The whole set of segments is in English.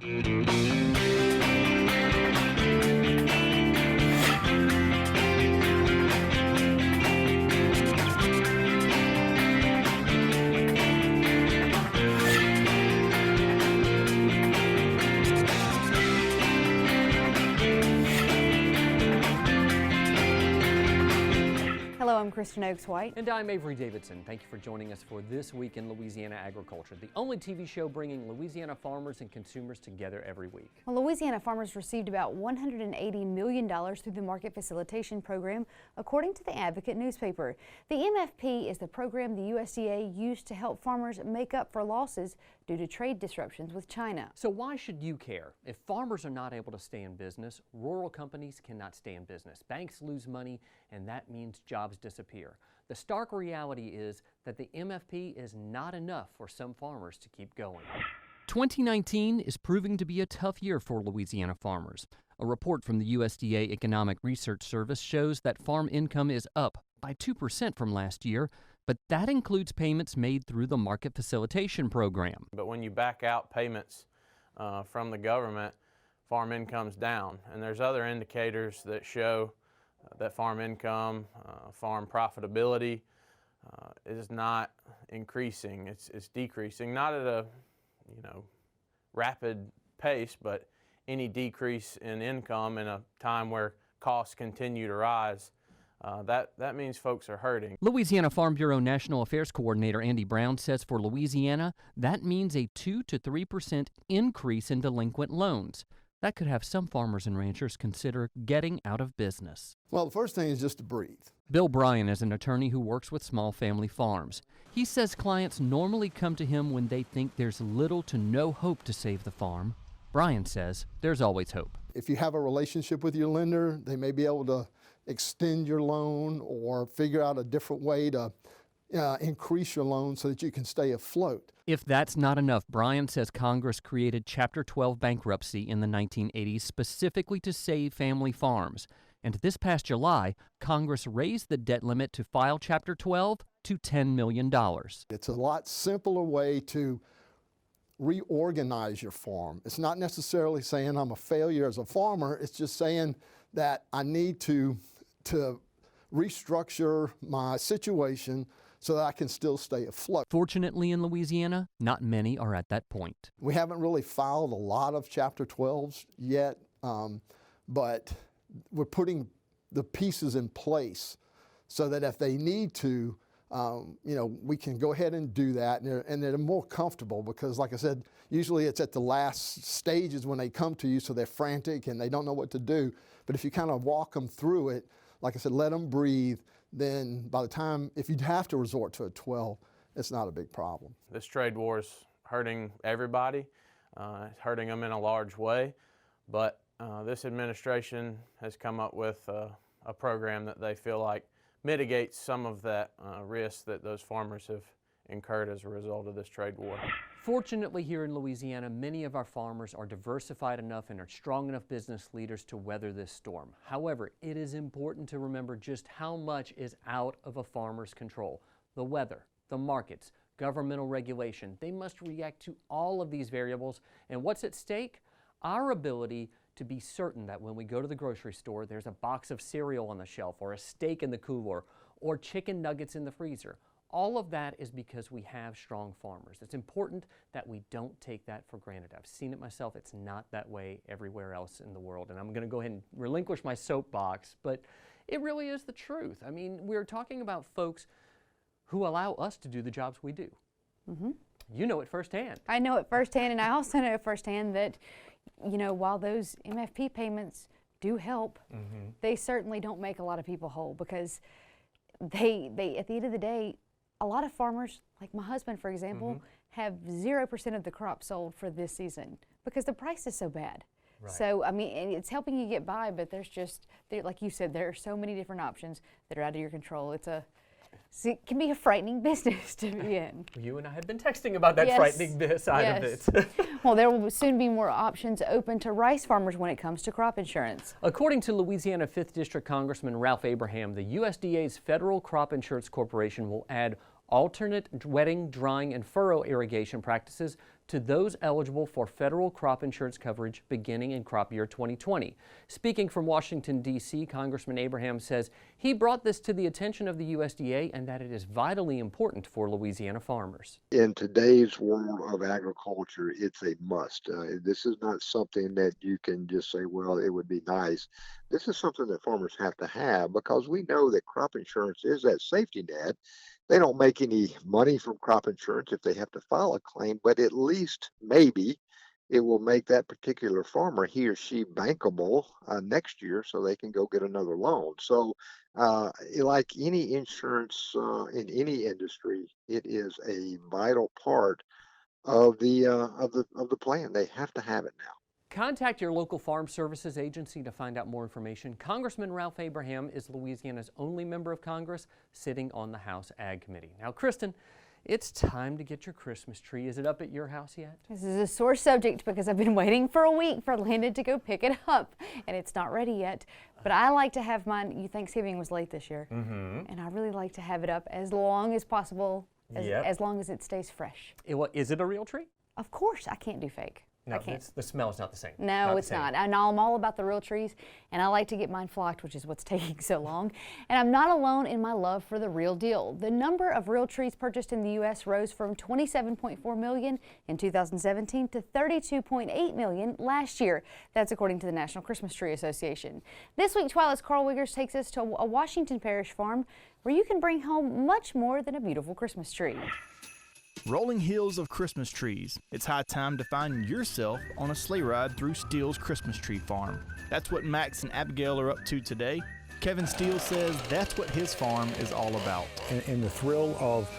Hello, I'm Kristen Oaks-White. And I'm Avery Davidson. Thank you for joining us for This Week in Louisiana Agriculture, the only TV show bringing Louisiana farmers and consumers together every week. Well, Louisiana farmers received about $180 million through the Market Facilitation Program, according to the Advocate newspaper. The MFP is the program the USDA used to help farmers make up for losses due to trade disruptions with China. So why should you care? If farmers are not able to stay in business, rural companies cannot stay in business. Banks lose money, and that means jobs disappear. The stark reality is that the MFP is not enough for some farmers to keep going. 2019 is proving to be a tough year for Louisiana farmers. A report from the USDA Economic Research Service shows that farm income is up by 2% from last year, but that includes payments made through the Market Facilitation Program. But when you back out payments from the government, farm income's down. And there's other indicators that show that farm income, farm profitability is not increasing. It's decreasing, not at a rapid pace, but any decrease in income in a time where costs continue to rise, that means folks are hurting. Louisiana Farm Bureau National Affairs Coordinator Andy Brown says for Louisiana, that means a 2 to 3% increase in delinquent loans. That could have some farmers and ranchers consider getting out of business. Well, the first thing is just to breathe. Bill Bryan is an attorney who works with small family farms. He says clients normally come to him when they think there's little to no hope to save the farm. Bryan says there's always hope. If you have a relationship with your lender, they may be able to extend your loan or figure out a different way to increase your loan so that you can stay afloat. If that's not enough, Bryan says Congress created Chapter 12 bankruptcy in the 1980s specifically to save family farms. And this past July, Congress raised the debt limit to file Chapter 12 to $10 million. It's a lot simpler way to reorganize your farm. It's not necessarily saying I'm a failure as a farmer. It's just saying that I need to restructure my situation so that I can still stay afloat. Fortunately in Louisiana, not many are at that point. We haven't really filed a lot of Chapter 12s yet, but we're putting the pieces in place so that if they need to, we can go ahead and do that, and they're more comfortable because, like I said, usually it's at the last stages when they come to you, so they're frantic and they don't know what to do. But if you kind of walk them through it, like I said, let them breathe, then by the time, if you have to resort to a 12, it's not a big problem. This trade war is hurting everybody. It's hurting them in a large way, but this administration has come up with a program that they feel like mitigates some of that risk that those farmers have incurred as a result of this trade war. Fortunately, here in Louisiana, many of our farmers are diversified enough and are strong enough business leaders to weather this storm. However, it is important to remember just how much is out of a farmer's control. The weather, the markets, governmental regulation, they must react to all of these variables. And what's at stake? Our ability to be certain that when we go to the grocery store, there's a box of cereal on the shelf or a steak in the cooler or chicken nuggets in the freezer. All of that is because we have strong farmers. It's important that we don't take that for granted. I've seen it myself. It's not that way everywhere else in the world. And I'm going to go ahead and relinquish my soapbox, but it really is the truth. I mean, we're talking about folks who allow us to do the jobs we do. Mm-hmm. You know it firsthand. I know it firsthand, and I also know firsthand that, while those MFP payments do help, they certainly don't make a lot of people whole because they at the end of the day, a lot of farmers, like my husband, for example, have 0% of the crop sold for this season because the price is so bad. Right. So, I mean, it's helping you get by, but like you said, there are so many different options that are out of your control. It can be a frightening business to be in. You and I have been texting about that frightening side of it. Well, there will soon be more options open to rice farmers when it comes to crop insurance. According to Louisiana 5th District Congressman Ralph Abraham, the USDA's Federal Crop Insurance Corporation will add alternate wetting, drying, and furrow irrigation practices to those eligible for federal crop insurance coverage beginning in crop year 2020. Speaking from Washington, D.C., Congressman Abraham says he brought this to the attention of the USDA and that it is vitally important for Louisiana farmers. In today's world of agriculture, it's a must. This is not something that you can just say, well, it would be nice. This is something that farmers have to have because we know that crop insurance is that safety net. They don't make any money from crop insurance if they have to file a claim, but at least maybe it will make that particular farmer, he or she, bankable next year so they can go get another loan. So like any insurance in any industry, it is a vital part of the plan. They have to have it now. Contact your local farm services agency to find out more information. Congressman Ralph Abraham is Louisiana's only member of Congress sitting on the House Ag Committee. Now, Kristen, it's time to get your Christmas tree. Is it up at your house yet? This is a sore subject because I've been waiting for a week for Landon to go pick it up, and it's not ready yet. But I like to have mine. Thanksgiving was late this year, and I really like to have it up as long as possible, as long as it stays fresh. Is it a real tree? Of course, I can't do fake. No, I can't. the smell is not the same. No, it's not. I'm all about the real trees, and I like to get mine flocked, which is what's taking so long. And I'm not alone in my love for the real deal. The number of real trees purchased in the U.S. rose from 27.4 million in 2017 to 32.8 million last year. That's according to the National Christmas Tree Association. This week, Twila's Carl Wiggers takes us to a Washington Parish farm where you can bring home much more than a beautiful Christmas tree. Rolling hills of Christmas trees. It's high time to find yourself on a sleigh ride through Steele's Christmas Tree Farm. That's what Max and Abigail are up to today. Kevin Steele says that's what his farm is all about. And the thrill of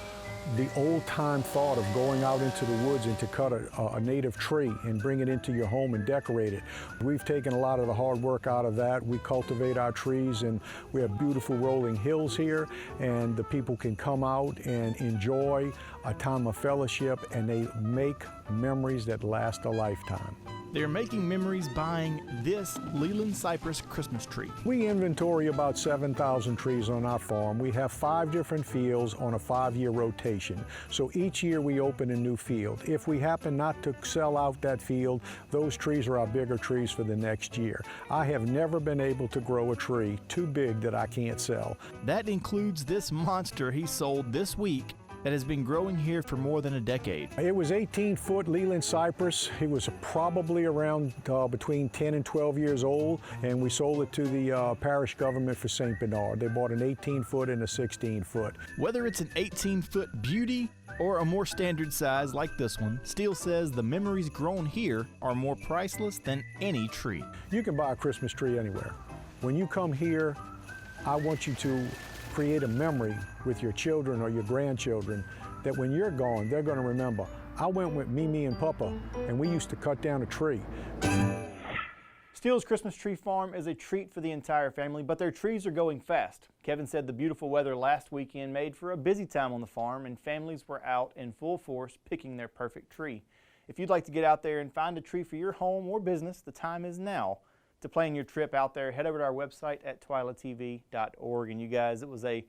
the old-time thought of going out into the woods and to cut a native tree and bring it into your home and decorate it. We've taken a lot of the hard work out of that. We cultivate our trees and we have beautiful rolling hills here, and the people can come out and enjoy a time of fellowship, and they make memories that last a lifetime. They're making memories buying this Leland Cypress Christmas tree. We inventory about 7,000 trees on our farm. We have 5 different fields on a 5-year rotation. So each year we open a new field. If we happen not to sell out that field, those trees are our bigger trees for the next year. I have never been able to grow a tree too big that I can't sell. That includes this monster he sold this week that has been growing here for more than a decade. It was 18-foot Leland cypress. He was probably around between 10 and 12 years old, and we sold it to the parish government for St. Bernard. They bought an 18-foot and a 16-foot. Whether it's an 18-foot beauty or a more standard size like this one, Steele says the memories grown here are more priceless than any tree. You can buy a Christmas tree anywhere. When you come here, I want you to create a memory with your children or your grandchildren that when you're gone, they're going to remember, I went with Mimi and Papa and we used to cut down a tree. Steele's Christmas Tree Farm is a treat for the entire family, but their trees are going fast. Kevin said the beautiful weather last weekend made for a busy time on the farm, and families were out in full force picking their perfect tree. If you'd like to get out there and find a tree for your home or business, the time is now. To plan your trip out there, head over to our website at twilatv.org. And you guys, it was a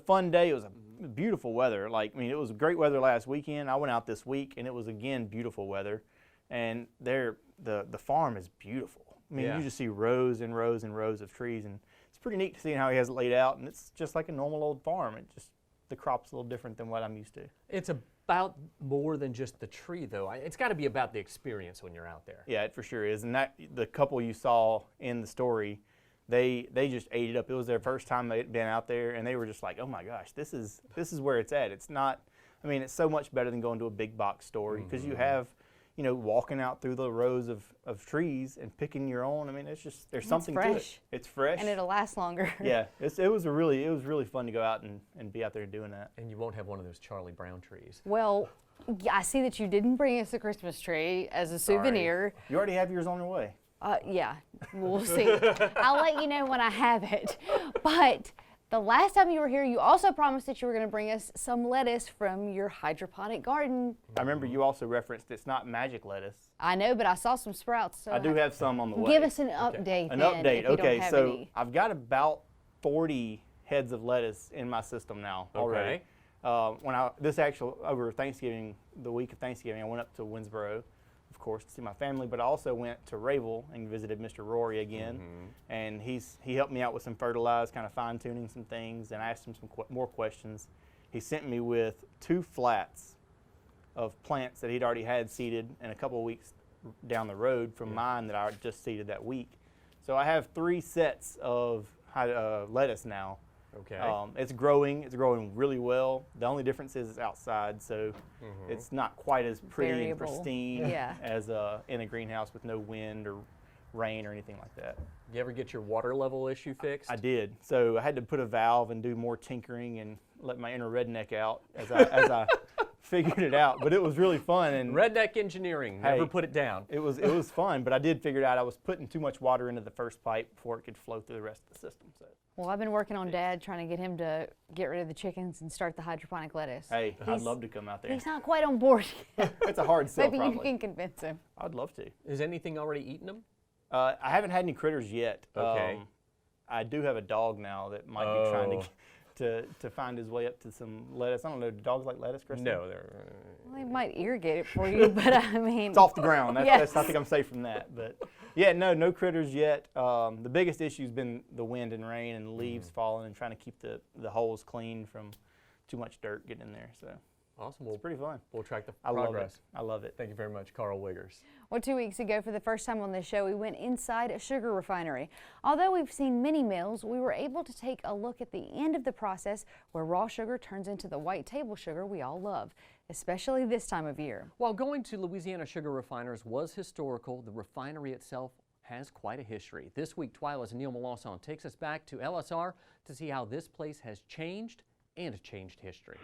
fun day. It was a beautiful weather. It was great weather last weekend. I went out this week, and it was again beautiful weather. And the farm is beautiful. I mean, you just see rows and rows and rows of trees, and it's pretty neat to see how he has it laid out. And it's just like a normal old farm. The crop's a little different than what I'm used to. It's about more than just the tree, though. It's got to be about the experience when you're out there. Yeah, it for sure is. And the couple you saw in the story, they just ate it up. It was their first time they'd been out there, and they were just like, oh my gosh, this is where it's at. It's not, it's so much better than going to a big box store, because you have, walking out through the rows of trees and picking your own. There's something to it. It's fresh. And it'll last longer. Yeah, it was really fun to go out and be out there doing that. And you won't have one of those Charlie Brown trees. Well, I see that you didn't bring us a Christmas tree as a souvenir. Sorry. You already have yours on your way. Yeah, we'll see. I'll let you know when I have it. But the last time you were here, you also promised that you were going to bring us some lettuce from your hydroponic garden. I remember you also referenced it's not magic lettuce. I know, but I saw some sprouts. So I do have some on the way. Give us an update. An then, update. If you Okay, don't have so any. I've got about 40 heads of lettuce in my system now already. over Thanksgiving, the week of Thanksgiving, I went up to Winsboro, of course, to see my family, but I also went to Rayville and visited Mr. Rory again, and he helped me out with some fertilizer, kind of fine-tuning some things, and I asked him some more questions. He sent me with 2 flats of plants that he'd already had seeded, and a couple of weeks down the road from mine that I just seeded that week. So I have 3 sets of lettuce now. Okay. It's growing really well. The only difference is it's outside, so it's not quite as pretty and pristine as in a greenhouse with no wind or rain or anything like that. You ever get your water level issue fixed? I did. So I had to put a valve and do more tinkering and let my inner redneck out as I figured it out. But it was really fun. And redneck engineering, never put it down. It was fun, but I did figure out I was putting too much water into the first pipe before it could flow through the rest of the system. So. Well, I've been working on Dad trying to get him to get rid of the chickens and start the hydroponic lettuce. Hey, I'd love to come out there. He's not quite on board yet. It's a hard sell, Maybe probably. you can convince him. I'd love to. Is anything already eating them? I haven't had any critters yet. Okay. I do have a dog now that might be trying to find his way up to some lettuce. I don't know, do dogs like lettuce, Kristen? No, they're... Well, they might irrigate it for you, but I mean... It's off the ground. Yes. I think I'm safe from that. But yeah, no critters yet. The biggest issue's been the wind and rain and the leaves falling and trying to keep the holes clean from too much dirt getting in there. So awesome. It's pretty fun. We'll track the progress. I love it. Thank you very much, Carl Wiggers. Well, 2 weeks ago, for the first time on this show, we went inside a sugar refinery. Although we've seen many mills, we were able to take a look at the end of the process where raw sugar turns into the white table sugar we all love, especially this time of year. While going to Louisiana Sugar Refiners was historical, the refinery itself has quite a history. This week, Twila's Neil Melanson takes us back to LSR to see how this place has changed and changed history.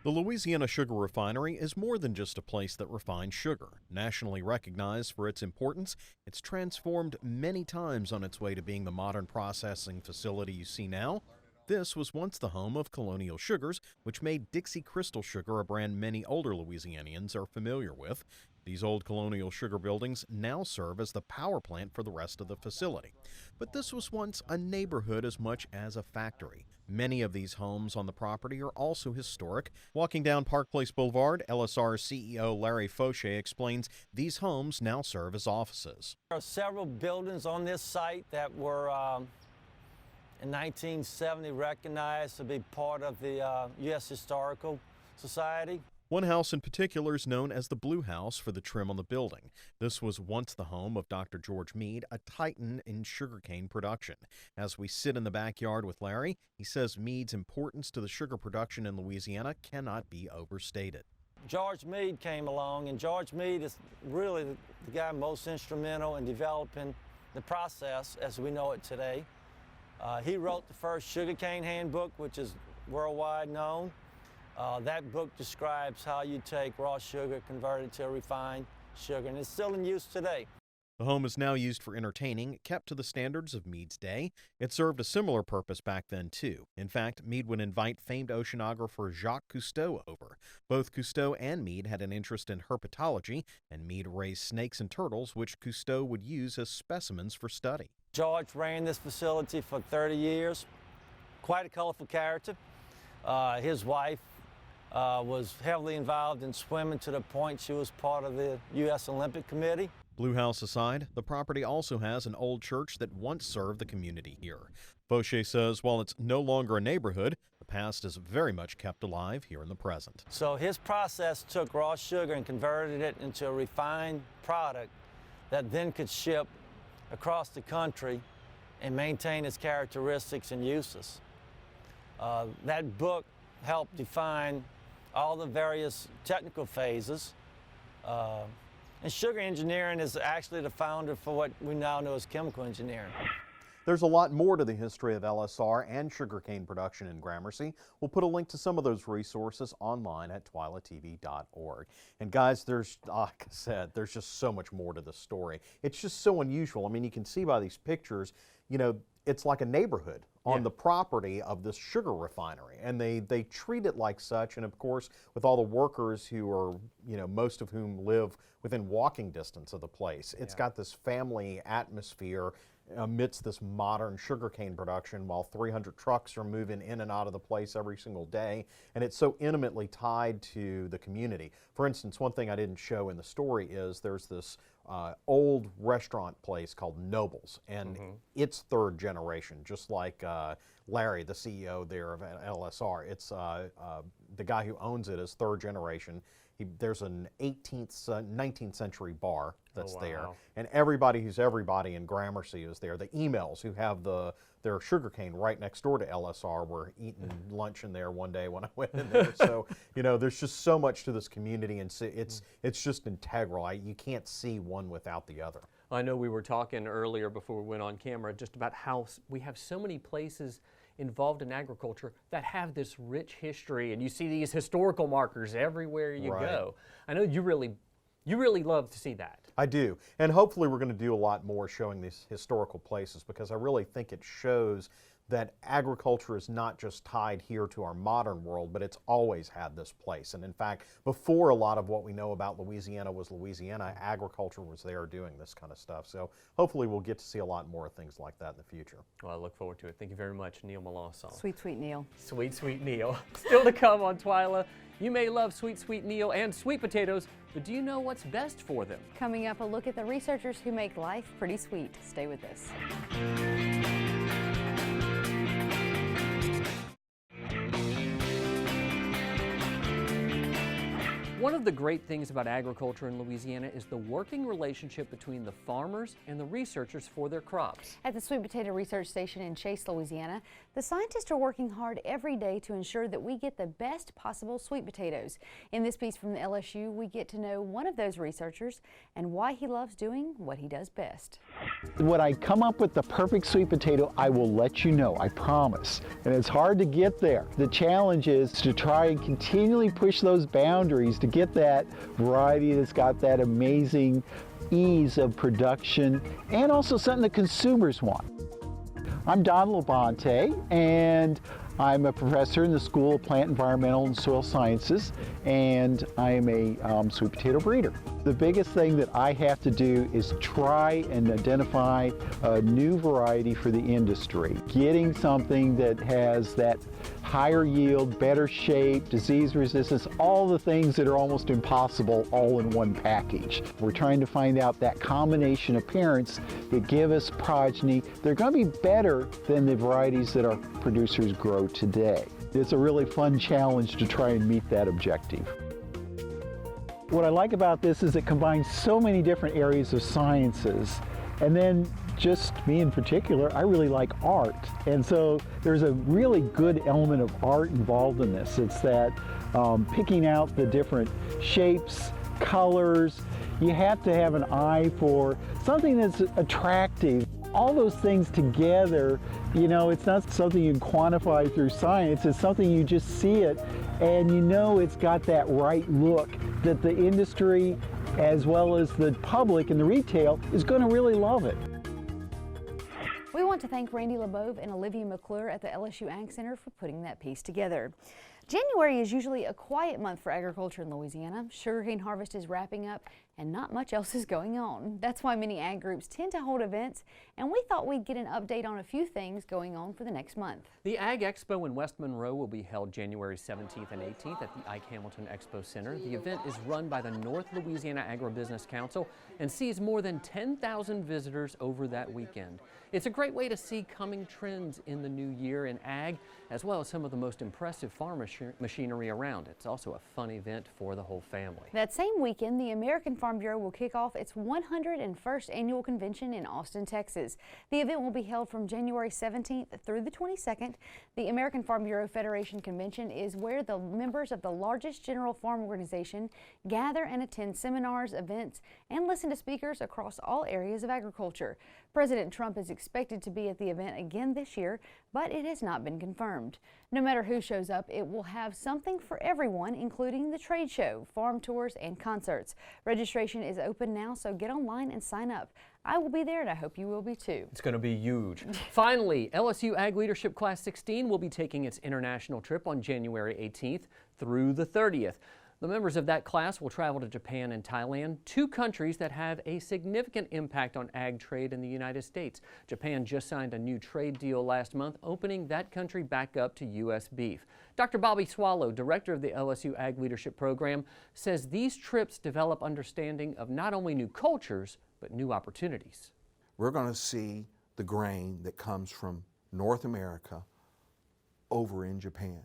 The Louisiana Sugar Refinery is more than just a place that refines sugar. Nationally recognized for its importance, it's transformed many times on its way to being the modern processing facility you see now. This was once the home of Colonial Sugars, which made Dixie Crystal Sugar a brand many older Louisianians are familiar with. These old Colonial Sugar buildings now serve as the power plant for the rest of the facility. But this was once a neighborhood as much as a factory. Many of these homes on the property are also historic. Walking down Park Place Boulevard, LSR CEO Larry Fauché explains these homes now serve as offices. There are several buildings on this site that were in 1970 recognized to be part of the U.S. Historical Society. One house in particular is known as the Blue House for the trim on the building. This was once the home of Dr. George Meade, a titan in sugarcane production. As we sit in the backyard with Larry, he says Meade's importance to the sugar production in Louisiana cannot be overstated. George Meade came along, and George Meade is really the guy most instrumental in developing the process as we know it today. He wrote the first sugarcane handbook, which is worldwide known. That book describes how you take raw sugar, convert it to refined sugar, and it's still in use today. The home is now used for entertaining, kept to the standards of Meade's day. It served a similar purpose back then, too. In fact, Meade would invite famed oceanographer Jacques Cousteau over. Both Cousteau and Meade had an interest in herpetology, and Meade raised snakes and turtles, which Cousteau would use as specimens for study. George ran this facility for 30 years. Quite a colorful character. His wife was heavily involved in swimming to the point she was part of the U.S. Olympic Committee. Blue House aside, the property also has an old church that once served the community here. Fauché says while it's no longer a neighborhood, the past is very much kept alive here in the present. So his process took raw sugar and converted it into a refined product that then could ship across the country and maintain its characteristics and uses. That book helped define all the various technical phases. And sugar engineering is actually the founder for what we now know as chemical engineering. There's a lot more to the history of LSR and sugarcane production in Gramercy. We'll put a link to some of those resources online at twilatv.org. And guys, there's, like I said, there's just so much more to the story. It's just so unusual. I mean, you can see by these pictures, you know, it's like a neighborhood on the property of this sugar refinery, and they treat it like such. And of course, with all the workers who are, you know, most of whom live within walking distance of the place, it's got this family atmosphere amidst this modern sugarcane production while 300 trucks are moving in and out of the place every single day, and it's so intimately tied to the community. For instance, one thing I didn't show in the story is there's this old restaurant place called Noble's, and it's third generation, just like Larry, the CEO there of LSR. It's the guy who owns it is third generation. There's an 19th century bar that's there, and everybody who's everybody in Gramercy is there. The emails who have their sugarcane right next door to LSR were eating lunch in there one day when I went in there. So, you know, there's just so much to this community, and it's just integral. You can't see one without the other. I know we were talking earlier before we went on camera just about how we have so many places involved in agriculture that have this rich history, and you see these historical markers everywhere you go. I know you really love to see that. I do, and hopefully we're going to do a lot more showing these historical places, because I really think it shows that agriculture is not just tied here to our modern world, but it's always had this place. And in fact, before a lot of what we know about Louisiana was Louisiana, agriculture was there doing this kind of stuff. So hopefully we'll get to see a lot more things like that in the future. Well, I look forward to it. Thank you very much, Neil Melanson. Sweet, sweet Neil. Sweet, sweet Neil. Still to come on Twila. You may love sweet, sweet Neil and sweet potatoes, but do you know what's best for them? Coming up, a look at the researchers who make life pretty sweet. Stay with us. One of the great things about agriculture in Louisiana is the working relationship between the farmers and the researchers for their crops. At the Sweet Potato Research Station in Chase, Louisiana, the scientists are working hard every day to ensure that we get the best possible sweet potatoes. In this piece from the LSU, we get to know one of those researchers and why he loves doing what he does best. When I come up with the perfect sweet potato, I will let you know, I promise. And it's hard to get there. The challenge is to try and continually push those boundaries to get that variety that's got that amazing ease of production and also something that consumers want. I'm Don Labonte, and I'm a professor in the School of Plant, Environmental, and Soil Sciences, and I'm a sweet potato breeder. The biggest thing that I have to do is try and identify a new variety for the industry. Getting something that has that higher yield, better shape, disease resistance, all the things that are almost impossible all in one package. We're trying to find out that combination of parents that give us progeny. They're going to be better than the varieties that our producers grow today. It's a really fun challenge to try and meet that objective. What I like about this is it combines so many different areas of sciences, and then just me in particular, I really like art. And so there's a really good element of art involved in this. It's that picking out the different shapes, colors. You have to have an eye for something that's attractive. All those things together, you know, it's not something you can quantify through science. It's something you just see it, and you know it's got that right look that the industry, as well as the public and the retail, is going to really love it. We want to thank Randy LeBove and Olivia McClure at the LSU Ag Center for putting that piece together. January is usually a quiet month for agriculture in Louisiana. Sugarcane harvest is wrapping up and not much else is going on. That's why many ag groups tend to hold events, and we thought we'd get an update on a few things going on for the next month. The Ag Expo in West Monroe will be held January 17th and 18th at the Ike Hamilton Expo Center. The event is run by the North Louisiana Agribusiness Council and sees more than 10,000 visitors over that weekend. It's a great way to see coming trends in the new year in ag, as well as some of the most impressive farm machinery around. It's also a fun event for the whole family. That same weekend, the American Farm Bureau will kick off its 101st annual convention in Austin, Texas. The event will be held from January 17th through the 22nd. The American Farm Bureau Federation Convention is where the members of the largest general farm organization gather and attend seminars, events, and listen to speakers across all areas of agriculture. President Trump is expected to be at the event again this year, but it has not been confirmed. No matter who shows up, it will have something for everyone, including the trade show, farm tours, and concerts. Registration is open now, so get online and sign up. I will be there, and I hope you will be too. It's going to be huge. Finally, LSU Ag Leadership Class 16 will be taking its international trip on January 18th through the 30th. The members of that class will travel to Japan and Thailand, 2 countries that have a significant impact on ag trade in the United States. Japan just signed a new trade deal last month, opening that country back up to U.S. beef. Dr. Bobby Swallow, director of the LSU Ag Leadership Program, says these trips develop understanding of not only new cultures, but new opportunities. We're going to see the grain that comes from North America over in Japan.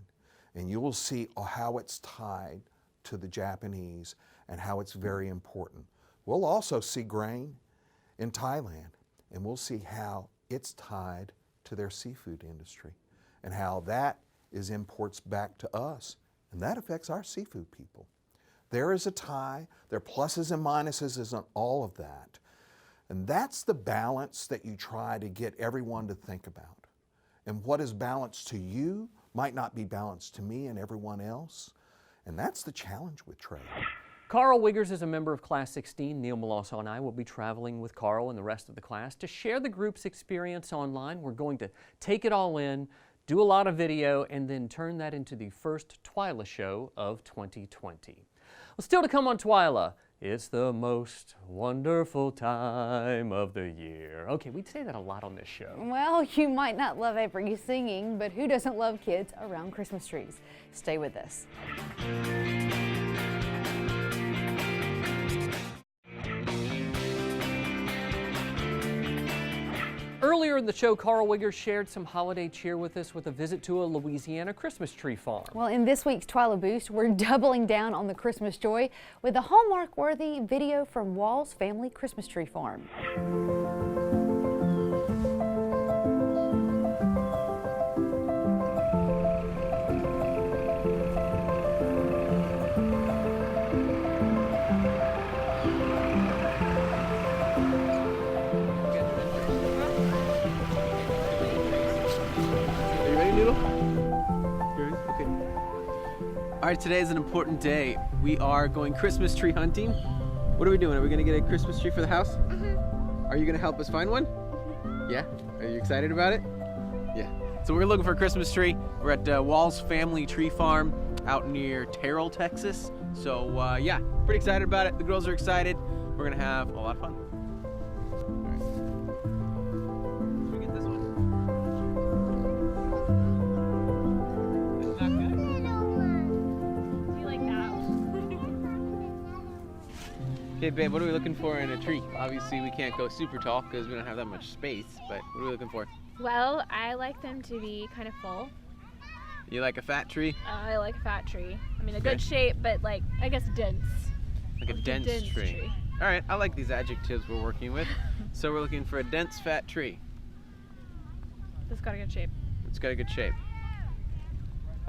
And you will see how it's tied to the Japanese and how it's very important. We'll also see grain in Thailand, and we'll see how it's tied to their seafood industry and how that is imports back to us, and that affects our seafood people. There is a tie, there are pluses and minuses in all of that. And that's the balance that you try to get everyone to think about. And what is balanced to you might not be balanced to me and everyone else. And that's the challenge with trade. Carl Wiggers is a member of Class 16. Neil Malosso and I will be traveling with Carl and the rest of the class to share the group's experience online. We're going to take it all in, do a lot of video, and then turn that into the first Twila show of 2020. Well, still to come on Twila, it's the most wonderful time of the year. Okay, we'd say that a lot on this show. Well, you might not love every singing, but who doesn't love kids around Christmas trees? Stay with us. Earlier in the show, Carl Wiggers shared some holiday cheer with us with a visit to a Louisiana Christmas tree farm. Well, in this week's Twila Boost, we're doubling down on the Christmas joy with a Hallmark-worthy video from Wall's Family Christmas Tree Farm. All right, today is an important day. We are going Christmas tree hunting. What are we doing? Are we gonna get a Christmas tree for the house? Are you gonna help us find one? Yeah? Are you excited about it? Yeah. So we're looking for a Christmas tree. We're at Wall's Family Tree Farm out near Terrell, Texas. So yeah, pretty excited about it. The girls are excited. We're gonna have a lot of fun. Okay, babe, what are we looking for in a tree? Obviously, we can't go super tall because we don't have that much space, but what are we looking for? Well, I like them to be kind of full. You like a fat tree? I like a fat tree. I mean, a good shape, but like, I guess dense. Like a dense tree. All right, I like these adjectives we're working with. So we're looking for a dense, fat tree. It's got a good shape. It's got a good shape.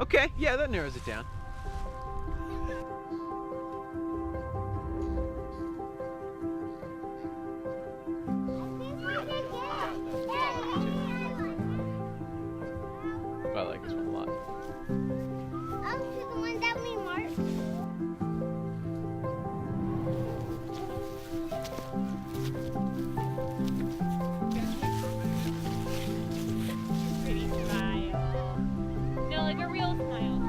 Okay, yeah, that narrows it down. I like this one a lot. Oh, to the one that we marked. Pretty smile. No, like a real smile.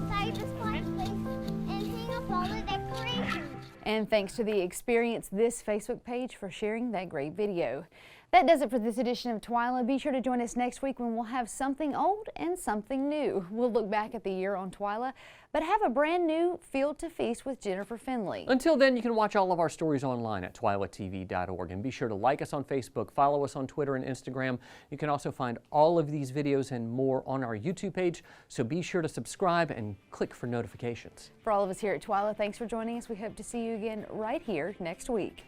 Sorry, just find place and hang up all the decorations. And thanks to the Experience This Facebook page for sharing that great video. That does it for this edition of Twila. Be sure to join us next week when we'll have something old and something new. We'll look back at the year on Twila, but have a brand new Field to Feast with Jennifer Finley. Until then, you can watch all of our stories online at twilatv.org, and be sure to like us on Facebook, follow us on Twitter and Instagram. You can also find all of these videos and more on our YouTube page, so be sure to subscribe and click for notifications. For all of us here at Twila, thanks for joining us. We hope to see you again right here next week.